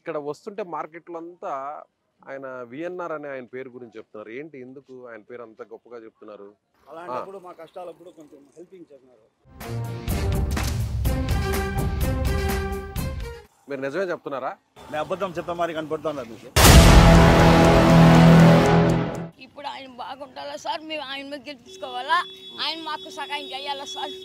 ఇక్కడ వస్తుంటే మార్కెట్లో అంతా ఆయన విఎన్ఆర్ అనే ఆయన పేరు గురించి చెప్తున్నారు. ఏంటి ఎందుకు ఆయన పేరు అంత గొప్పగా చెప్తున్నారు? అలాంటప్పుడు మా కష్టాలప్పుడు కొంచెం హెల్పింగ్ చేస్తున్నారు. మీరు నిజమే చెప్తున్నారా? నేను అబద్ధం చెప్తా మరి కనపడుతున్నారు మీకు. ఇప్పుడు ఆయన బాగుండాలా సార్, మేము ఆయన మీద గెలిపించుకోవాలా, ఆయన మాకు సహాయం చేయాలా సార్.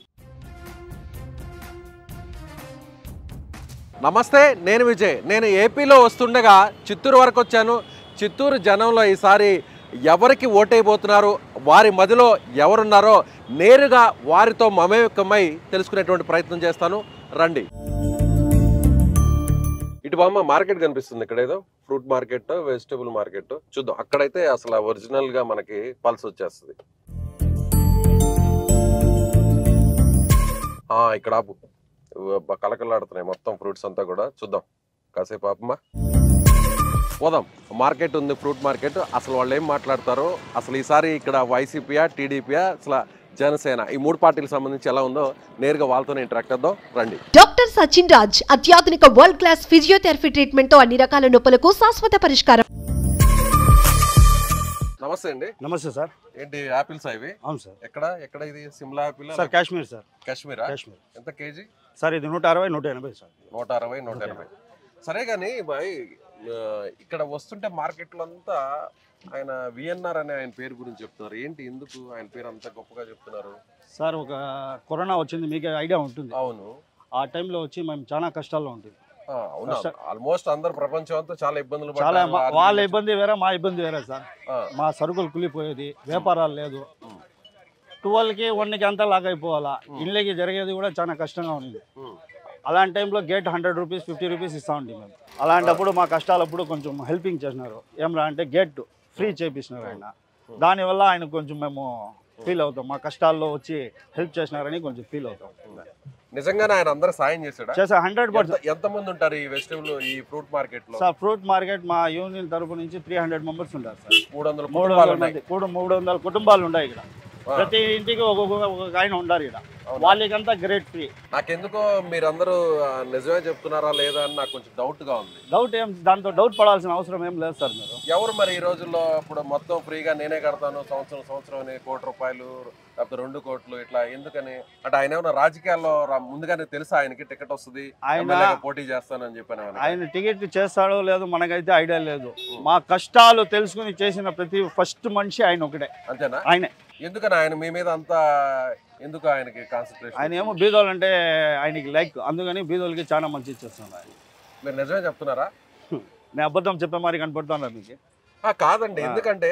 నమస్తే, నేను విజయ్. నేను ఏపీలో వస్తుండగా చిత్తూరు వరకు వచ్చాను. చిత్తూరు జనంలో ఈసారి ఎవరికి ఓటైపోతున్నారు, వారి మధ్యలో ఎవరున్నారో నేరుగా వారితో మమేకమై తెలుసుకునేటువంటి ప్రయత్నం చేస్తాను. రండి. ఇటు బామ్మ మార్కెట్ కనిపిస్తుంది. ఇక్కడ ఏదో ఫ్రూట్ మార్కెట్, వెజిటబుల్ మార్కెట్ చూద్దాం. అక్కడైతే అసలు ఒరిజినల్ గా మనకి పల్స్ వచ్చేస్తుంది. ఇక్కడ ఆపు, కలకలాడుతున్నాయి మొత్తం ఫ్రూట్స్ అంతా కూడా. చూద్దాం కాసేపు ఆపమ్మా, పోదాం. మార్కెట్ ఉంది, ఫ్రూట్ మార్కెట్. అసలు వాళ్ళు ఏం మాట్లాడతారో, అసలు ఈసారి ఇక్కడ వైసీపీయా, టీడీపీయా, అసలు జనసేన, ఈ మూడు పార్టీలకు సంబంధించి ఎలా ఉందో నేరుగా వాళ్ళతోనే ఇంటరాక్ట్ అవుదాం. రండి. డాక్టర్ సచిన్ రాజ్ అత్యాధునిక వరల్డ్ క్లాస్ ఫిజియోథెరపీ ట్రీట్మెంట్ తో అన్ని రకాల నొప్పులకు శాశ్వత పరిష్కారం. నమస్తే అండి. నమస్తే సార్. ఏంటి యాపిల్స్ ఇవి? అవును సార్. ఎక్కడ ఇది Shimla apple sir? Kashmir sir. కాశ్మీరా? కాశ్మీర్. ఎంత కేజీ సార్? ఇది 160, 180 సార్. 160, 180. సరే కానీ బాయ్, ఇక్కడ వస్తుంటే మార్కెట్లో అంతా ఆయన విఎన్ఆర్ అనే ఆయన పేరు గురించి చెప్తున్నారు. ఏంటి ఎందుకు ఆయన పేరు అంత గొప్పగా చెప్తున్నారు? సార్ ఒక కరోనా వచ్చింది, మీకు ఐడియా ఉంటుంది. అవును. ఆ టైంలో వచ్చి మేము చాలా కష్టాల్లో ఉంటుంది. ఆల్మోస్ట్ అందరు ప్రపంచం అంతా చాలా ఇబ్బందులు చాలా. వాళ్ళ ఇబ్బంది వేరే, మా ఇబ్బంది వేరే సార్. మా సరుకులు కులిపోయేది, వ్యాపారాలు లేదు. 12కి 1కి అంతా లాగ్ అయిపోవాలా. ఇళ్ళకి జరిగేది కూడా చాలా కష్టంగా ఉంది. అలాంటి టైంలో గేట్ 100 రూపీస్, 50 రూపీస్ ఇస్తూ ఉంటాం మేము. అలాంటప్పుడు మా కష్టాలప్పుడు కొంచెం హెల్పింగ్ చేసినారు. ఏమరా అంటే గేట్ ఫ్రీ చేపిస్తున్నారు ఆయన. దానివల్ల ఆయన కొంచెం మేము ఫీల్ అవుతాం. మా కష్టాల్లో వచ్చి హెల్ప్ చేసినారని కొంచెం ఫీల్ అవుతాం. నిజంగానే ఆయన అందరూ సాయం చేశాడు. 100%. ఎంతమంది ఉంటారు ఈ వెజిటబుల్, ఈ ఫ్రూట్ మార్కెట్ లో? సార్ ఫ్రూట్ మార్కెట్ మా యూనియన్ తరపు నుంచి 300 మెంబర్స్ ఉంటారు సార్. 300 మంది, 300 కుటుంబాలు ఉన్నాయి ఇక్కడ. ప్రతి ఇంటికి ఒక్కొక్క ఆయన ఉండారు ఇక్కడ. వాళ్ళకంతా గ్రేట్ ఫ్రీ. నాకెందుకో మీరందరూ నిజమే చెప్తున్నారా లేదా అని నాకు కొంచెం డౌట్ గా ఉంది. డౌట్ ఏం, దాంతో డౌట్ పడాల్సిన అవసరం ఏం లేదు సార్. మీరు ఎవరు మరి ఈ రోజుల్లో ఇప్పుడు మొత్తం ఫ్రీగా నేనే కడతాను సంవత్సరం అని 1 కోటి రూపాయలు లేకపోతే 2 కోట్లు ఇట్లా ఎందుకని? అంటే ఆయన ఏమన్నా రాజకీయాల్లో ముందుగానే తెలుసా ఆయనకి టికెట్ వస్తుంది, ఆయన పోటీ చేస్తానని చెప్పాను? ఆయన టికెట్ చేస్తాడో లేదో మనకైతే ఐడియా లేదు. మా కష్టాలు తెలుసుకుని చేసిన ప్రతి ఫస్ట్ మనిషి ఆయన ఒకటే. అంతేనా? ఆయనే. ఎందుకని ఆయన మీ మీద అంత ఎందుకు ఆయనకి కాన్సన్ట్రేషన్? ఆయన ఏమో బీదోళ్ళు అంటే ఆయనకి లైక్, అందుకని బీదోళ్ళకి చాలా మంచి ఇచ్చేస్తున్నాడు ఆయన. మీరు నిజమే చెప్తున్నారా? నేను అబద్ధం చెప్పే మరి కనపడుతున్నారు మీకు. కాదండి, ఎందుకంటే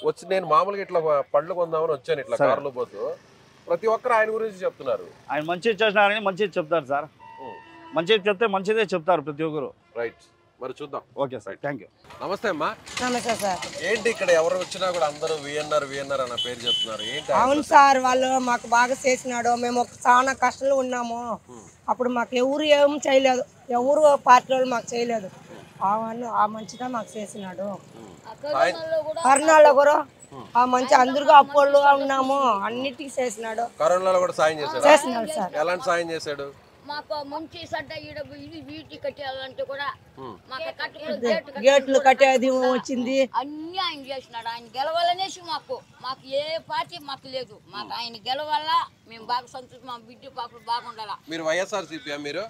వచ్చి నేను మామూలుగా ఇట్లా పండ్లు కొందామని వచ్చాను ఇట్లా కారులో పోతూ, ప్రతి ఒక్కరు ఆయన గురించి చెప్తున్నారు. ఆయన మంచి చేసినారని మంచిది చెప్తారు సార్. మంచిది చెప్తే మంచిదే చెప్తారు ప్రతి ఒక్కరు. రైట్, మరి చూద్దాం. Okay sir, thank you. నమస్తే అమ్మా. నమస్తే సార్. ఏంటి ఇక్కడ ఎవరు వచ్చినా కూడా అందరూ విఎన్ఆర్ అన్న పేరు చెప్తున్నారు, ఏంటి? అవును సార్, వాళ్ళు మాకు బాగా చేసినాడు. మేము చాలా కష్టంలో ఉన్నాము. అప్పుడు మాకు ఎవరు ఏం చేయలేదు, ఎవరు పార్టీ వాళ్ళు మాకు చేయలేదు. ఆ మంచిగా మాకు చేసినాడు. కరోనాలో కూడా ఆ మంచి అందరికీ అప్పుల్లో ఉన్నాము, అన్నిటికీ చేసినాడు. కరోనాలో కూడా సాయం చేశాడు. చేసినాడు సార్. ఎలాంటి సాయం చేశాడు? మాకు మంచి సడ్డ వీటి కట్టేయాలంటే కూడా గేట్లు కట్టేది వచ్చింది, అన్ని ఆయన చేసినాడు. ఆయన గెలవాలనేసి మాకు ఏ పార్టీ మాకు లేదు. మాకు ఆయన గెలవాలా, మేము బాగా సంతోషం, మా బిడ్డ పాపలు బాగుండాలా. మీరు వైఎస్ఆర్సీపీ మీరు?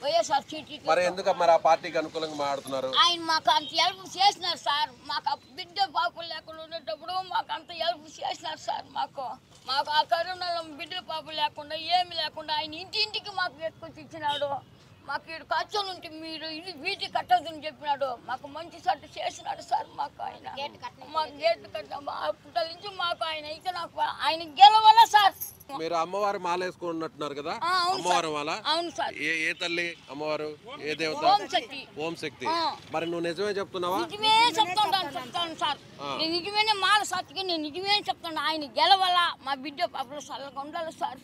వైఎస్ఆర్ సిటీ. మరి ఎందుకు మరి ఆ పార్టీకి అనుకూలంగా మాట్లాడుతున్నారు? ఆయన మాకు అంత హెల్ప్ చేసినారు సార్. మాకు బిడ్డ పాపలు లేకుండా ఉండేటప్పుడు మాకు అంత హెల్ప్ చేసినారు సార్. మాకు ఆ కరోనాలో బిడ్డ పాపలు లేకుండా ఏమి లేకుండా ఆయన ఇంటింటికి మాకు ఎక్కువ ఇచ్చినాడు. మాకు ఇక్కడ ఖర్చులు ఉంటే మీరు ఇది వీటి కట్టదని చెప్పినాడు. మాకు మంచి సట్టు చేసినాడు సార్. మాకు ఆయన మాకు గేట్ కట్టాము అప్పటి నుంచి మాకు ఆయన అయితే నాకు ఆయన గెలవాలా సార్. మీరు అమ్మవారు మాల వేసుకున్నట్టున్నారు కదా, అమ్మవారు మాల? అవును సార్. ఏ తల్లి అమ్మవారు, ఏ దేవత? ఓం శక్తి. మరి నువ్వు నిజమే చెప్తున్నావా? నిజమే చెప్తాను సార్. నేను నిజమేనే మాల సాత్కి నేను నిజమే చెప్తాను. ఆయన గెలవాలా, మా బిడ్డ పాపలు చల్లగా ఉండాలి సార్.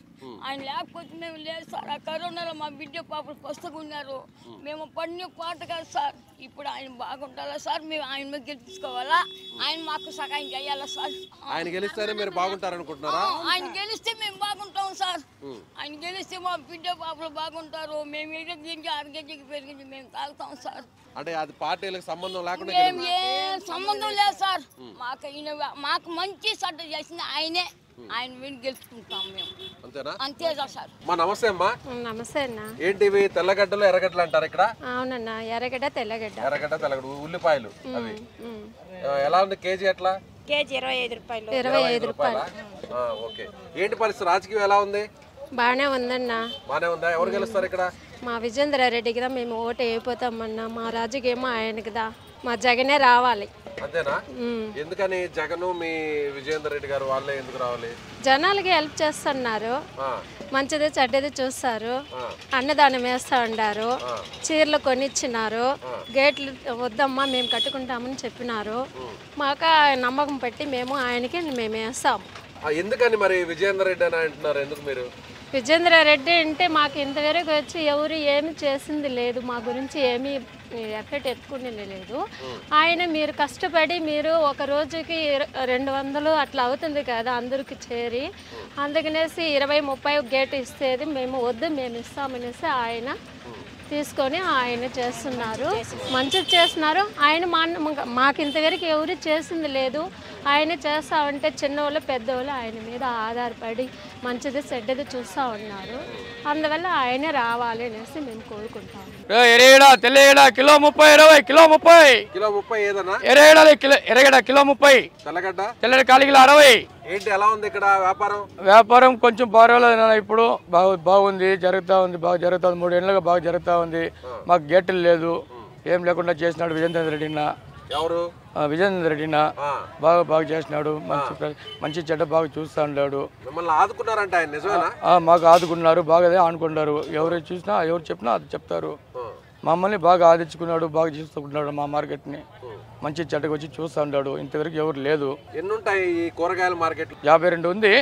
ఆయన లేకపోతే మేము లేదు సార్. ఆ కరోనాలో మా బిడ్డ పాపలు పుస్తకం ఉన్నారు. మేము పడిన పాట కాదు సార్. ఇప్పుడు ఆయన బాగుంటారా సార్? మేము ఆయన మీద గెలుచుకోవాలా? ఆయన మాకు సహాయం చేయాలా సార్? ఆయన గెలిస్తేనే మీరు బాగుంటారనుకుంటున్నారా? ఆయన గెలిస్తే మేము బాగుంటాం సార్. ఆయన గెలిస్తే మా బిడ్డ పాపలు బాగుంటారు. మేము ఎగిరించి అరగేజికి పెరిగించి మేము తాగుతాం సార్. అంటే అది పార్టీలకు సంబంధం లేకుండా మేము ఏం సంబంధం లేదు సార్. మాకు మంచి సడ్డ చేసింది ఆయనే. ఆయన మీద గెలుచుకుంటాం మేము. అంతేనా? అంతేగా సార్. మా నమస్తే అమ్మా. నమస్తే అన్న. ఏంటి ఇవి తెల్లగడ్డలు ఎర్రగడ్డలు అంటారు ఇక్కడ? అవునన్నా, ఎర్రగడ్డ తెల్లగడ్డ. ఎర్రగడ్డ తెల్లగడ్డ ఉల్లిపాయలు అవి ఎలా ఉంది కేజీ? ఎట్లా కేజీ? 25 రూపాయలు. 25 రూపాయలు. ఓకే. ఏంటి పరిస్థితి? రాజకీయం ఎలా ఉంది? బాగానే ఉందన్న. బానే ఉందా? ఎవరు గెలుస్తారు ఇక్కడ? మా విజేంద్ర రెడ్డి కదా మేము ఓటు అయిపోతామన్నా. మా రాజకీయం ఆయన కదా, మా జగనే రావాలి. అంతేనా? ఎందుకని జగన్ మీ విజయేందర్ రెడ్డి గారు వాళ్ళే ఎందుకు రావాలి? జనాలకి హెల్ప్ చేస్తున్నారు, మంచిది చెడ్డది చూస్తారు, అన్నదానం వేస్తా ఉండారు, చీరలు కొనిచ్చినారు, గేట్లు వద్దమ్మా మేము కట్టుకుంటామని చెప్పినారు. మాకు నమ్మకం పెట్టి మేము ఆయనకి మేము వేస్తాము. ఎందుకని మరి విజయేందర్ రెడ్డి అని అంటున్నారు? ఎందుకు మీరు? విజేంద్ర రెడ్డి అంటే మాకు ఇంతవరకు వచ్చి ఎవరు ఏమి చేసింది లేదు, మా గురించి ఏమీ ఎఫెక్ట్ ఎత్తుకునేది లేదు. ఆయన మీరు కష్టపడి మీరు ఒక రోజుకి 200 అట్లా అవుతుంది కదా అందరికి చేరి, అందుకనేసి 20-30 గేట్ ఇస్తేది మేము వద్దు మేము ఇస్తామనేసి ఆయన తీసుకొని ఆయన చేస్తున్నారు, మంచిది చేస్తున్నారు. ఆయన మాకు ఇంతవరకు ఎవరు చేసింది లేదు. ఆయన చేస్తా ఉంటే చిన్నవాళ్ళు పెద్దవాళ్ళు ఆయన మీద ఆధారపడి మంచిది చెడ్డది చూస్తూ ఉన్నారు. అందువల్ల ఆయనే రావాలి అనేసి మేము కోరుకుంటాము. తెల్లగడ కిలో 30, 20 కిలో 30. కిలో 30 ఏదన్నా? ఎర్రగడ్డ కిలో 30. తెల్లగడ్డ? తెల్లగడ్డ 1 కిలో 60. ఏంటి ఎలా ఉంది ఇక్కడ వ్యాపారం? వ్యాపారం కొంచెం పర్వాలేదు ఇప్పుడు, బాగుంది, జరుగుతూ ఉంది, బాగా జరుగుతుంది. 3 ఏళ్ళుగా బాగా జరుగుతూ ఉంది. మాకు గేట్లు లేదు, ఏం లేకుండా చేసినాడు విజేంద్ర రెడ్డిన. ఎవరు? విజేంద్ర రెడ్డిన బాగా చేసినాడు. మంచి చెడ్డ బాగా చూస్తూ ఉన్నాడు. మిమ్మల్ని ఆదుకున్నారంట ఆయన, నిజమేనా? మాకు ఆదుకున్నారు, బాగా ఆనుకున్నారు. ఎవరు చూసినా ఎవరు చెప్పినా అది చెప్తారు. మమ్మల్ని బాగా ఆదించుకున్నాడు, బాగా చూసుకున్నాడు. మా మార్కెట్ని మంచి చెడ్డకు వచ్చి చూస్తూ ఉన్నాడు. ఇంతవరకు ఎవరు లేదు. ఎన్ని ఉంటాయి ఈ కూరగాయల మార్కెట్? 52 ఉంది,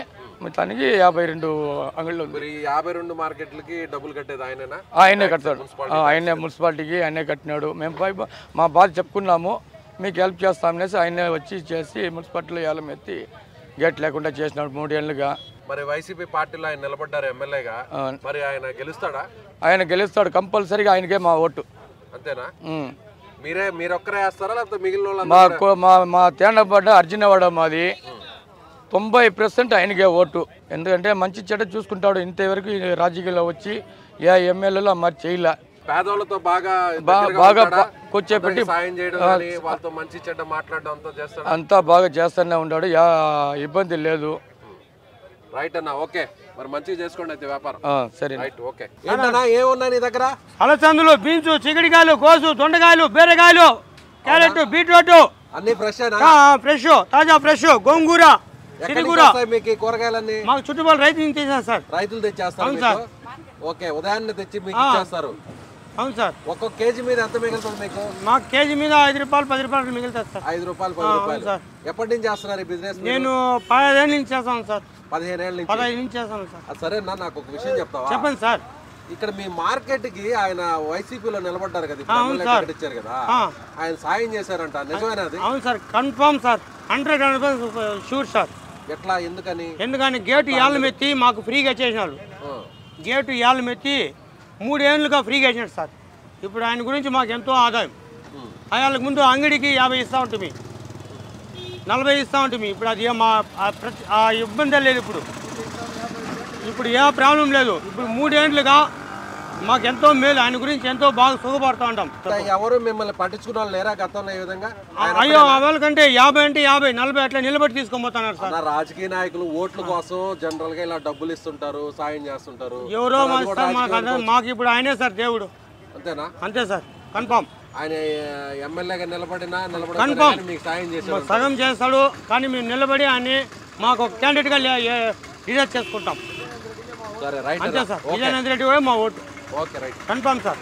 మొత్తానికి 52 అంగళ్ళు ఉంది. 52 మార్కెట్లకి డబ్బులు కట్టేది ఆయనేనా? ఆయనే కడతాడు, ఆయనే మున్సిపాలిటీకి ఆయనే కట్టినాడు. మేము మా బాధ చెప్పుకున్నాము, మీకు హెల్ప్ చేస్తామనేసి ఆయనే వచ్చి చేసి మున్సిపాలిటీలో ఏలం ఎత్తి గేట్ లేకుండా చేసినాడు 3 ఏళ్ళుగా. మరి వైసీపీ పార్టీలో ఆయన నిలబడ్డారు ఎమ్మెల్యేగా, మరి ఆయన గెలుస్తాడా? ఆయన గెలుస్తాడు కంపల్సరీగా, ఆయనకే మా ఓటు. అంతేనా? మీరొక్కరే వేస్తారా లేకపోతే మిగిలిన మా తేండపడ్డ అర్జునవాడ మాది 90% ఆయనకే ఓటు. ఎందుకంటే మంచి చెడ్డ చూసుకుంటాడు. ఇంతవరకు రాజకీయాల్లో వచ్చి ఏ ఎమ్మెల్యేలో మరి చేయలే. పేదోళ్ళతో బాగా కూర్చోపెట్టి సాయం చేయడం, వాళ్ళతో మంచి చెడ్డ మాట్లాడడం అంతా బాగా చేస్తూనే ఉన్నాడు. ఇబ్బంది లేదు. రైట్ అన్న, ఓకే. మరి మంచిగా చేసుకోండి అయితే వ్యాపారం. సరే రైట్, ఓకే. ఏంటన్నా ఏమున్నాయి నీ దగ్గర? అలసందులు, బీన్స్, చిక్కుడుకాయలు, కోసు, దొండకాయలు, బీరకాయలు, క్యారెట్, బీట్రూట్ అన్ని ఫ్రెష్ ఫ్రెష్, తాజా ఫ్రెష్, గోంగూర, సిరిగూర. మీకు కూరగాయలన్నీ మాకు చుట్టుపక్కల రైతు నుంచి తెచ్చారు సార్. రైతులు తెచ్చేస్తారు? ఓకే, ఉదయాన్నే తెచ్చి మీకు ఇచ్చేస్తారు? అవును సార్. ఒక్కొక్క కేజీ మీద ఎంత మిగులుతుంది మీకు? మాకు కేజీ మీద 5 రూపాయలు 10 రూపాయలు మిగులుతుంది సార్. 5 రూపాయలు 10 రూపాయలు సార్. ఎప్పటి నుంచి చేస్తున్నారు ఈ బిజినెస్? నేను 15 ఏళ్ళ నుంచి చేస్తాను సార్. 15 ఏళ్ళ నుంచి? 15 నుంచి చేస్తాను సార్. సరేనా, నాకు ఒక విషయం చెప్తావా? చెప్పండి సార్. ఇక్కడ మీ మార్కెట్ కి ఆయన వైసీపీలో నిలబడ్డారు కదా, ఇచ్చారు కదా, ఆయన సాయం చేశారంట, నిజమేనా అది? అవును sir, confirm sir, 100% sure sir. ఎట్లా, ఎందుకని? ఎందుకని గేటు ఏళ్ళ మెత్తి మాకు ఫ్రీగా చేసినాడు. గేటు ఏళ్ళ మెత్తి 3 ఏళ్ళుగా ఫ్రీగా చేసినాడు సార్. ఇప్పుడు ఆయన గురించి మాకు ఎంతో ఆదాయం. ఆయనకు ముందు అంగడికి 50 ఇస్తూ ఉంటుంది, 40 ఇస్తూ ఉంటుంది. ఇప్పుడు అది మా ఇబ్బంది లేదు. ఇప్పుడు ఏ ప్రాబ్లం లేదు. ఇప్పుడు 3 ఏళ్ళుగా మాకు ఎంతో మేలు. ఆయన గురించి ఎంతో బాగా సుఖపడుతూ ఉంటాం. ఎవరు మిమ్మల్ని పట్టించుకున్న వాళ్ళు లేరా గతంలో ఈ విధంగా? అయ్యో, వాళ్ళకంటే 50 అంటే 50, 40 అట్లా నిలబెట్టి తీసుకొని సార్. రాజకీయ నాయకులు ఓట్ల కోసం జనరల్ గా ఇలా డబ్బులు ఇస్తుంటారు, సాయం చేస్తుంటారు. ఎవరో మాకు ఇప్పుడు ఆయనే సార్ దేవుడు. అంతేనా? అంతే సార్, కన్ఫామ్. ఆయన ఎమ్మెల్యేగా నిలబడినా కన్ఫామ్ మీకు సాయం చేస్తాడు, సగం చేస్తాడు. కానీ మేము నిలబడి ఆయన మాకు ఒక క్యాండిడేట్ గా లీడర్ చేసుకుంటాం. సరే, రైట్. అంతే సార్. విజయనంద రెడ్డి కూడా మా vote. Okay, right, confirm sir.